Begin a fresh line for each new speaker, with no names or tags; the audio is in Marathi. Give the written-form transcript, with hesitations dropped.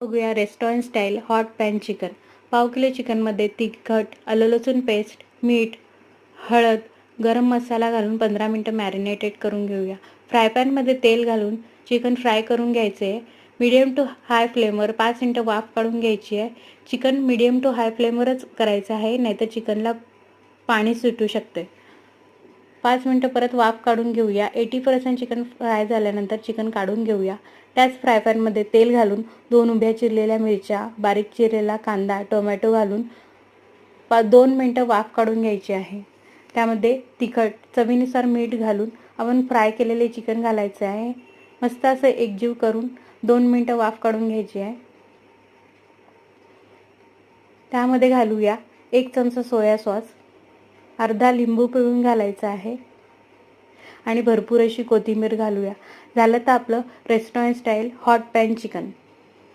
बघूया restaurant style hot pan chicken. पाव किलो चिकनमध्ये तिखट, आलं लसूण पेस्ट, मीठ, हळद, गरम मसाला घालून 15 मिनटं मॅरिनेटेड करून घेऊया. फ्राय पॅनमध्ये तेल घालून चिकन फ्राय करून घ्यायचे आहे. मीडियम टू हाय फ्लेमवर 5 मिनटं वाफ काढून घ्यायची आहे. चिकन मीडियम टू हाय फ्लेमवरच करायचं आहे, नाहीतर चिकनला पाणी सुटू शकते. 5 मिनटं परत वाफ काढून घेऊया. 80% चिकन फ्राय झाल्यानंतर चिकन काढून घेऊया. त्याच फ्राय पॅनमध्ये तेल घालून 2 उभ्या चिरलेल्या मिरच्या, बारीक चिरलेला कांदा, टोमॅटो घालून 2 मिनटं वाफ काढून घ्यायची आहे. त्यामध्ये तिखट, चवीनुसार मीठ घालून आपण फ्राय केलेले चिकन घालायचे आहे. मस्त असं एकजीव करून 2 मिनटं वाफ काढून घ्यायची आहे. त्यामध्ये घालूया 1 चमचा सोया सॉस, अर्धा लिंबू पिळून घालायचा आहे आणि भरपूर अशी कोथिंबीर घालूया. झालं तर आपलं restaurant style hot pan chicken.